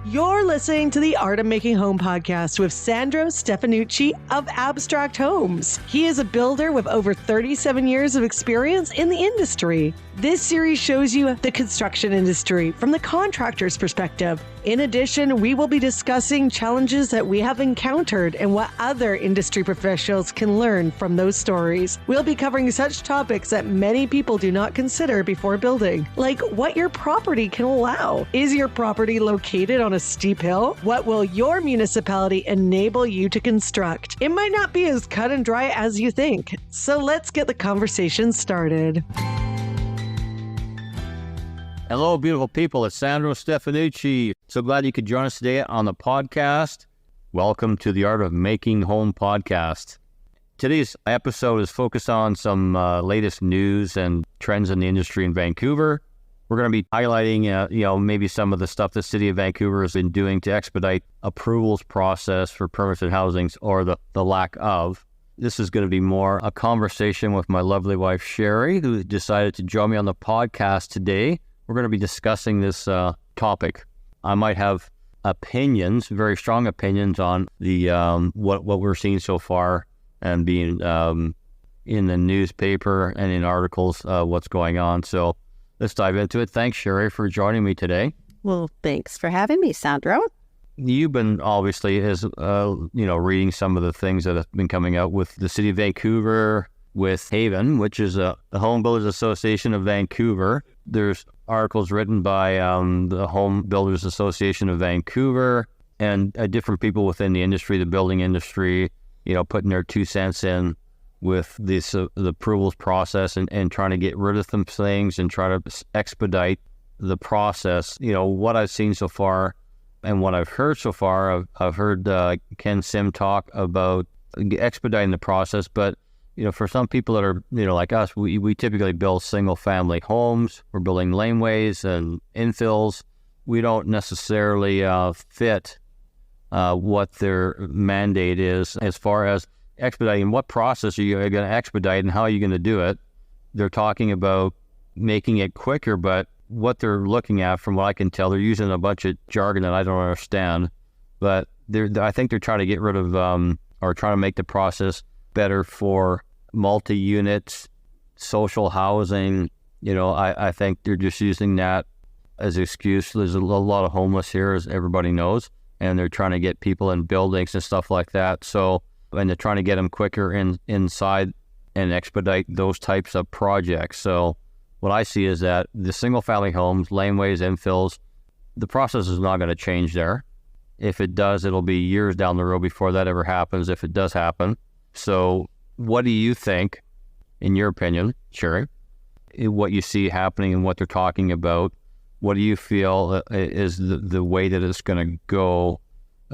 You're listening to the Art of Making Home podcast with Sandro Stefanucci of Abstract Homes. He is a builder with over 37 years of experience in the industry. This series shows you the construction industry from the contractor's perspective. In addition, we will be discussing challenges that we have encountered and what other industry professionals can learn from those stories. We'll be covering such topics that many people do not consider before building, like what your property can allow. Is your property located on a steep hill? What will your municipality enable you to construct? It might not be as cut and dry as you think. So let's get the conversation started. Hello, beautiful people. It's Sandro Stefanucci. So glad you could join us today on the podcast. Welcome to the Art of Making Home podcast. Today's episode is focused on some latest news and trends in the industry in Vancouver. We're going to be highlighting, maybe some of the stuff the City of Vancouver has been doing to expedite approvals process for permitted housings or the lack of. This is going to be more a conversation with my lovely wife, Cheri, who decided to join me on the podcast today. We're going to be discussing this topic. I might have opinions, very strong opinions on the what we're seeing so far and being in the newspaper and in articles, what's going on. So let's dive into it. Thanks, Cheri, for joining me today. Well, thanks for having me, Sandro. You've been obviously, reading some of the things that have been coming out with the City of Vancouver, with Haven, which is the Home Builders Association of Vancouver. There's articles written by the Home Builders Association of Vancouver and different people within the industry, the building industry, putting their 2 cents in with this the approvals process and trying to get rid of some things and try to expedite the process. What I've seen so far and what I've heard so far, I've heard Ken Sim talk about expediting the process, but for some people that are, like us, we typically build single-family homes. We're building laneways and infills. We don't necessarily fit what their mandate is as far as expediting. What process are you going to expedite and how are you going to do it? They're talking about making it quicker, but what they're looking at, from what I can tell, they're using a bunch of jargon that I don't understand. But I think they're trying to get rid of or trying to make the process better for multi-units, social housing. I think they're just using that as an excuse. There's a lot of homeless here, as everybody knows, and they're trying to get people in buildings and stuff like that. So, and they're trying to get them quicker inside and expedite those types of projects. So what I see is that the single-family homes, laneways, infills, the process is not going to change there. If it does, it'll be years down the road before that ever happens, if it does happen. So what do you think, in your opinion, Cheri, what you see happening and what they're talking about? What do you feel is the way that it's going to go,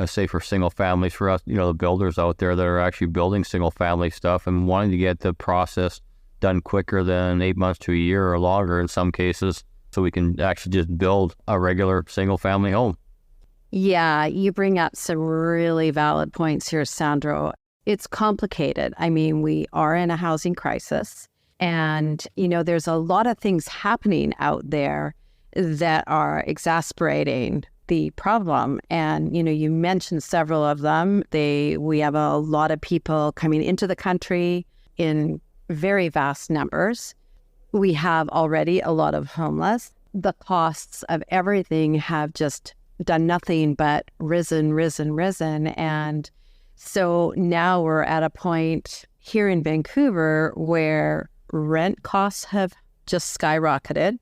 say, for single families, for us, the builders out there that are actually building single family stuff and wanting to get the process done quicker than 8 months to a year or longer in some cases, so we can actually just build a regular single family home? Yeah, you bring up some really valid points here, Sandro. It's complicated. I mean, we are in a housing crisis, and, there's a lot of things happening out there that are exacerbating the problem. And, you mentioned several of them. We have a lot of people coming into the country in very vast numbers. We have already a lot of homeless. The costs of everything have just done nothing but risen. And so now we're at a point here in Vancouver where rent costs have just skyrocketed.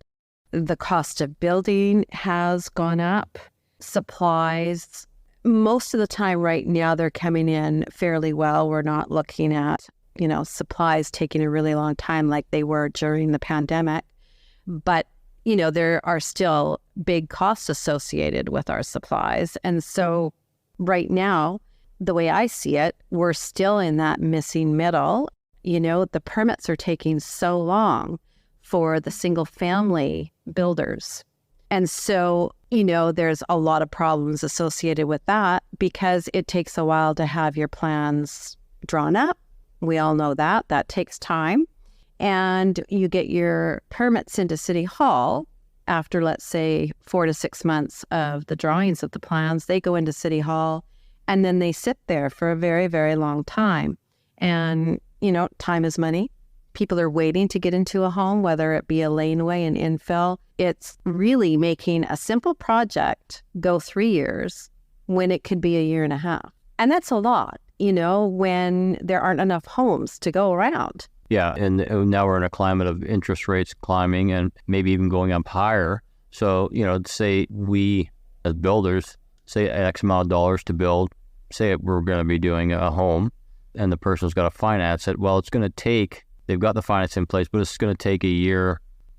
The cost of building has gone up. Supplies, most of the time right now, they're coming in fairly well. We're not looking at, supplies taking a really long time like they were during the pandemic. But, there are still big costs associated with our supplies. And so right now, the way I see it, we're still in that missing middle. The permits are taking so long for the single family builders. And so, there's a lot of problems associated with that because it takes a while to have your plans drawn up. We all know that takes time. And you get your permits into City Hall, after, let's say, 4 to 6 months of the drawings of the plans, they go into City Hall and then they sit there for a very, very long time. And, time is money. People are waiting to get into a home, whether it be a laneway, an infill. It's really making a simple project go 3 years when it could be a year and a half. And that's a lot, when there aren't enough homes to go around. Yeah, and now we're in a climate of interest rates climbing and maybe even going up higher. So, say we as builders, say X amount of dollars to build, say we're going to be doing a home and the person's got to finance it. Well, it's going to take, they've got the finance in place, but it's going to take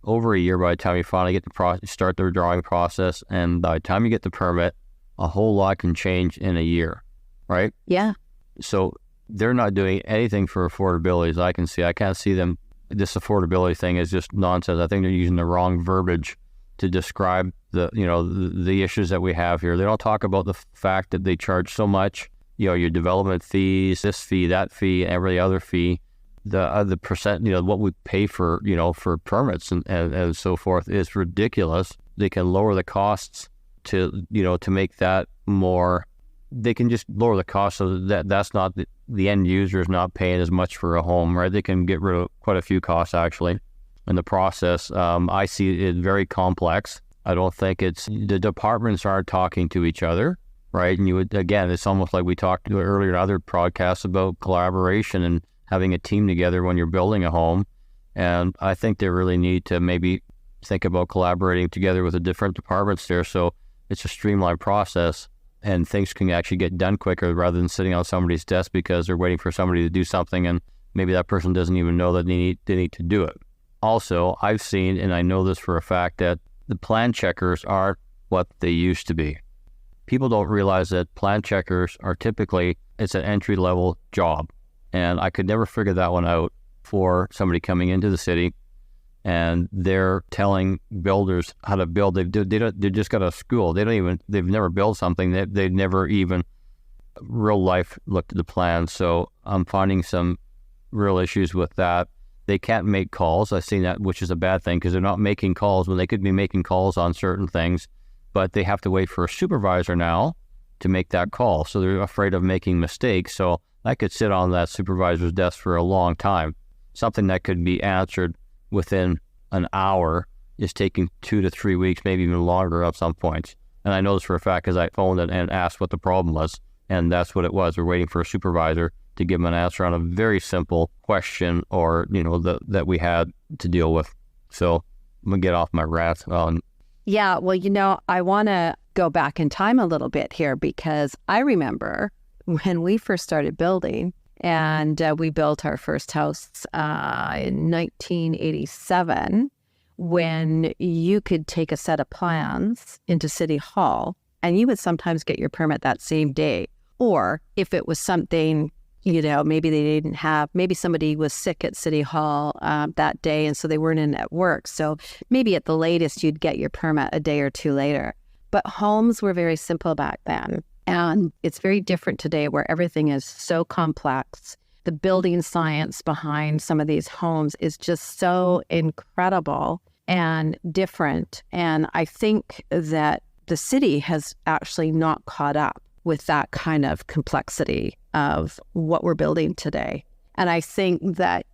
over a year by the time you finally get start the drawing process. And by the time you get the permit, a whole lot can change in a year, right? Yeah. So they're not doing anything for affordability as I can see. I can't see them. This affordability thing is just nonsense. I think they're using the wrong verbiage to describe the issues that we have here. They don't talk about the fact that they charge so much, your development fees, this fee, that fee, every other fee, the percent, what we pay for, for permits and so forth is ridiculous. They can lower the costs to make that more. They can just lower the cost so that's not the end user is not paying as much for a home, right? They can get rid of quite a few costs actually in the process. I see it very complex. I don't think the departments aren't talking to each other, right? And it's almost like we talked earlier in other podcasts about collaboration and having a team together when you're building a home. And I think they really need to maybe think about collaborating together with the different departments there. So it's a streamlined process and things can actually get done quicker rather than sitting on somebody's desk because they're waiting for somebody to do something and maybe that person doesn't even know that they need to do it. Also, I've seen, and I know this for a fact, that the plan checkers aren't what they used to be. People don't realize that plan checkers are typically, it's an entry-level job. And I could never figure that one out for somebody coming into the city and they're telling builders how to build. They just got out of school. They've never built something. They've never even real life looked at the plan. So I'm finding some real issues with that. They can't make calls. I've seen that, which is a bad thing because they're not making calls when they could be making calls on certain things, but they have to wait for a supervisor now to make that call. So they're afraid of making mistakes. So I could sit on that supervisor's desk for a long time. Something that could be answered within an hour is taking 2 to 3 weeks, maybe even longer at some points. And I know this for a fact because I phoned and asked what the problem was. And that's what it was. We're waiting for a supervisor to give them an answer on a very simple question or, that we had to deal with. So I'm going to get off my rant. Yeah, well, I want to go back in time a little bit here because I remember when we first started building and we built our first house in 1987 when you could take a set of plans into City Hall and you would sometimes get your permit that same day. Or if it was something, maybe they didn't have, maybe somebody was sick at City Hall that day and so they weren't in at work. So maybe at the latest you'd get your permit a day or two later. But homes were very simple back then. And it's very different today where everything is so complex. The building science behind some of these homes is just so incredible and different. And I think that the city has actually not caught up with that kind of complexity of what we're building today. And I think that,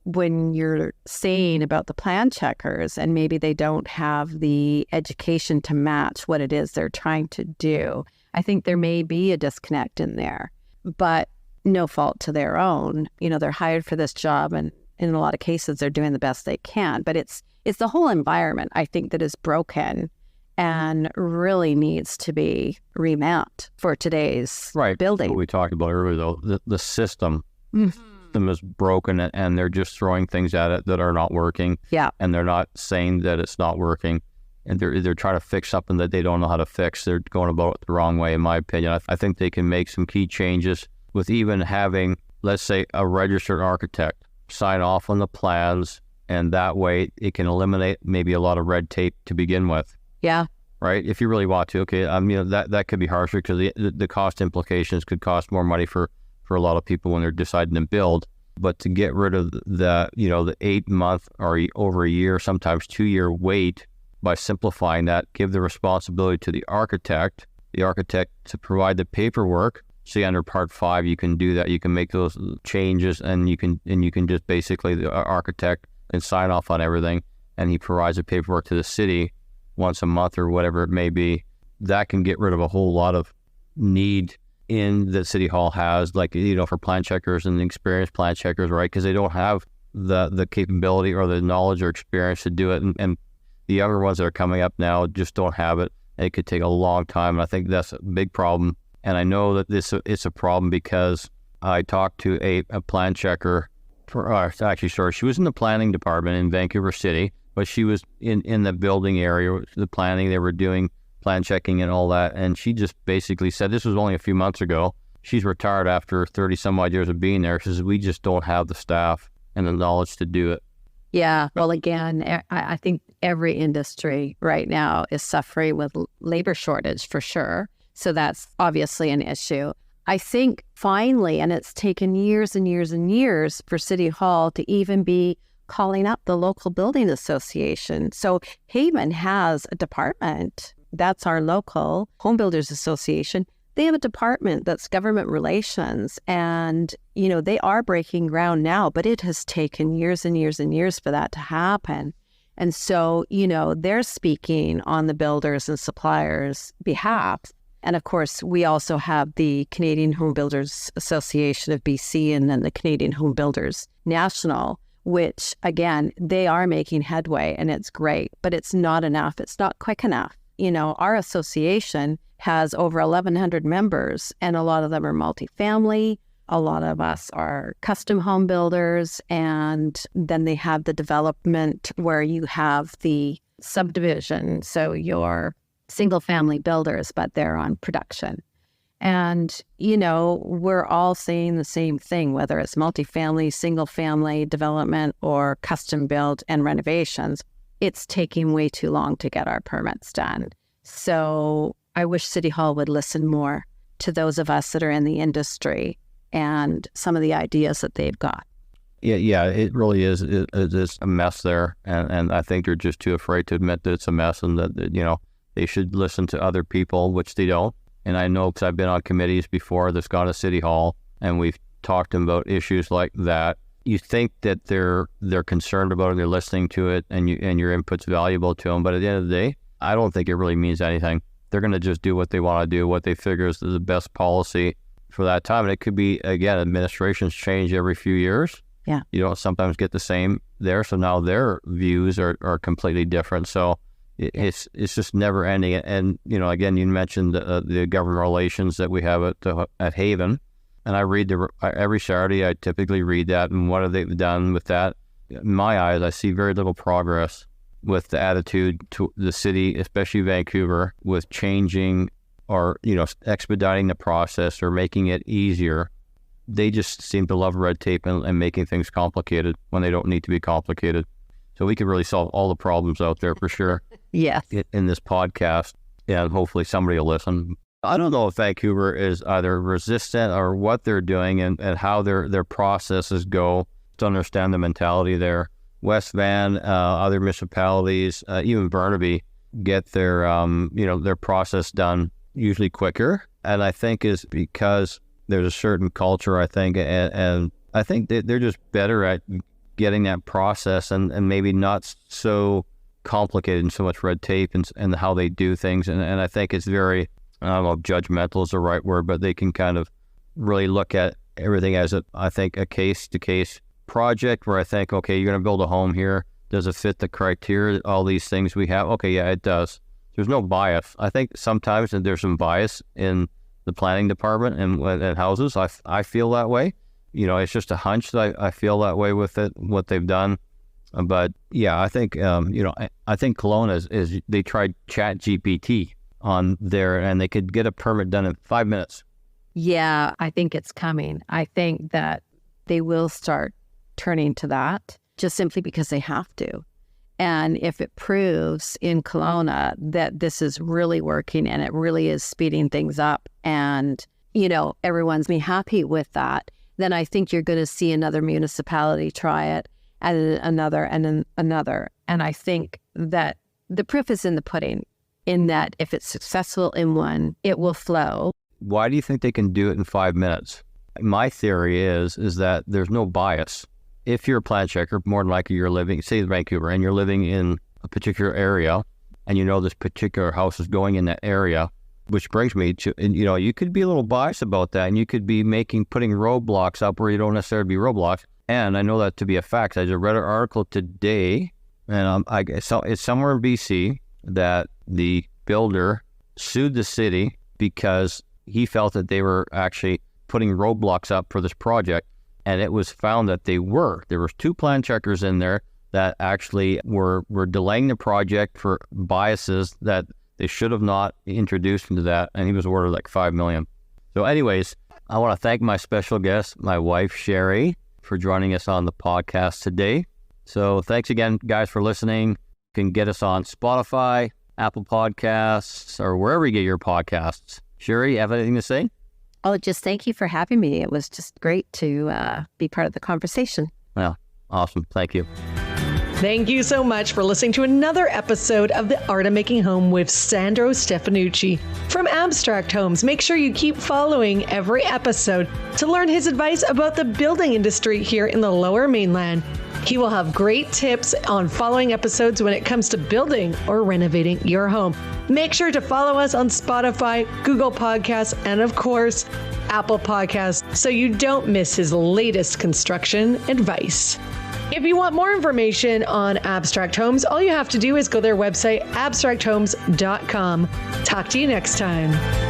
when you're saying about the plan checkers and maybe they don't have the education to match what it is they're trying to do, I think there may be a disconnect in there, but no fault to their own. They're hired for this job and in a lot of cases they're doing the best they can, but it's the whole environment, I think, that is broken and really needs to be remapped for today's building. What we talked about earlier, though, the system. Mm-hmm. System is broken and they're just throwing things at it that are not working. Yeah. And they're not saying that it's not working. And they're trying to fix something that they don't know how to fix. They're going about it the wrong way, in my opinion. I think they can make some key changes with even having, let's say, a registered architect sign off on the plans, and that way it can eliminate maybe a lot of red tape to begin with. Yeah. Right? If you really want to. Okay, that could be harsher because the cost implications could cost more money for a lot of people when they're deciding to build. But to get rid of the 8 month or over a year, sometimes 2 year wait by simplifying that, give the responsibility to the architect to provide the paperwork. See, under Part 5, you can do that. You can make those changes, and you can just basically, the architect and sign off on everything, and he provides the paperwork to the city once a month or whatever it may be. That can get rid of a whole lot of need in that City Hall has, like, for plan checkers and experienced plan checkers, right? Because they don't have the capability or the knowledge or experience to do it, and the younger ones that are coming up now just don't have it. It could take a long time, and I think that's a big problem. And I know that it's a problem because I talked to a plan checker she was in the planning department in Vancouver City, but she was in the building area, the planning, they were doing plan checking and all that. And she just basically said, this was only a few months ago, she's retired after 30 some odd years of being there. She says, we just don't have the staff and the knowledge to do it. Yeah. Well, again, I think every industry right now is suffering with labor shortage for sure. So that's obviously an issue. I think finally, and it's taken years and years and years for City Hall to even be calling up the local building association. So Haven has a department. That's our local home builders association. They have a department that's government relations, and, they are breaking ground now, but it has taken years and years and years for that to happen. And so, they're speaking on the builders and suppliers' behalf. And of course, we also have the Canadian Home Builders Association of BC and then the Canadian Home Builders National, which, again, they are making headway, and it's great, but it's not enough. It's not quick enough. Our association has over 1,100 members, and a lot of them are multifamily. A lot of us are custom home builders, and then they have the development where you have the subdivision. So you're single family builders, but they're on production. And, we're all saying the same thing, whether it's multifamily, single family development, or custom build and renovations. It's taking way too long to get our permits done. So I wish City Hall would listen more to those of us that are in the industry and some of the ideas that they've got. Yeah, it really is. It is a mess there, and I think they're just too afraid to admit that it's a mess, and that they should listen to other people, which they don't. And I know, because I've been on committees before that's gone to City Hall, and we've talked about issues like that. You think that they're concerned about it, they're listening to it, and your input's valuable to them. But at the end of the day, I don't think it really means anything. They're going to just do what they want to do, what they figure is the best policy for that time. And it could be, again, administrations change every few years. Yeah. You don't sometimes get the same there. So now their views are completely different. So it's just never ending. And, again, you mentioned the government relations that we have at Haven. And I read every Saturday, I typically read that, and what have they done with that. In my eyes, I see very little progress with the attitude to the city, especially Vancouver, with changing or, expediting the process or making it easier. They just seem to love red tape and making things complicated when they don't need to be complicated. So we could really solve all the problems out there for sure. Yes. In this podcast, and hopefully somebody will listen. I don't know if Vancouver is either resistant or what they're doing and how their processes go to understand the mentality there. West Van, other municipalities, even Burnaby, get their process done usually quicker. And I think is because there's a certain culture, I think, and I think they're just better at getting that process and maybe not so complicated and so much red tape and how they do things. And I think it's very, I don't know if judgmental is the right word, but they can kind of really look at everything as I think a case-to-case project where I think, okay, you're going to build a home here. Does it fit the criteria, all these things we have? Okay, yeah, it does. There's no bias. I think sometimes there's some bias in the planning department and houses. I feel that way. It's just a hunch that I feel that way with it, what they've done. But yeah, I think, I think Kelowna is they tried Chat GPT on there and they could get a permit done in 5 minutes. Yeah, I think it's coming. I think that they will start turning to that just simply because they have to. And if it proves in Kelowna that this is really working and it really is speeding things up and, everyone's be happy with that, then I think you're going to see another municipality try it and another and another. And I think that the proof is in the pudding, in that if it's successful in one, it will flow. Why do you think they can do it in 5 minutes? My theory is that there's no bias. If you're a plan checker, more than likely you're living, say Vancouver, and you're living in a particular area, and you know this particular house is going in that area, which brings me to, you could be a little biased about that, and you could be putting roadblocks up where you don't necessarily be roadblocks. And I know that to be a fact. I just read an article today, and it's somewhere in BC, that the builder sued the city because he felt that they were actually putting roadblocks up for this project. And it was found that there was 2 plan checkers in there that actually were delaying the project for biases that they should have not introduced into that. And he was awarded like $5 million. So anyways, I want to thank my special guest, my wife, Cheri, for joining us on the podcast today. So thanks again, guys, for listening. You can get us on Spotify, Apple Podcasts, or wherever you get your podcasts. Cheri, you have anything to say? Oh, just thank you for having me. It was just great to be part of the conversation. Yeah, awesome. Thank you. Thank you so much for listening to another episode of The Art of Making Home with Sandro Stefanucci from Abstract Homes. Make sure you keep following every episode to learn his advice about the building industry here in the Lower Mainland. He will have great tips on following episodes when it comes to building or renovating your home. Make sure to follow us on Spotify, Google Podcasts, and of course, Apple Podcasts, so you don't miss his latest construction advice. If you want more information on Abstract Homes, all you have to do is go to their website, abstracthomes.com. Talk to you next time.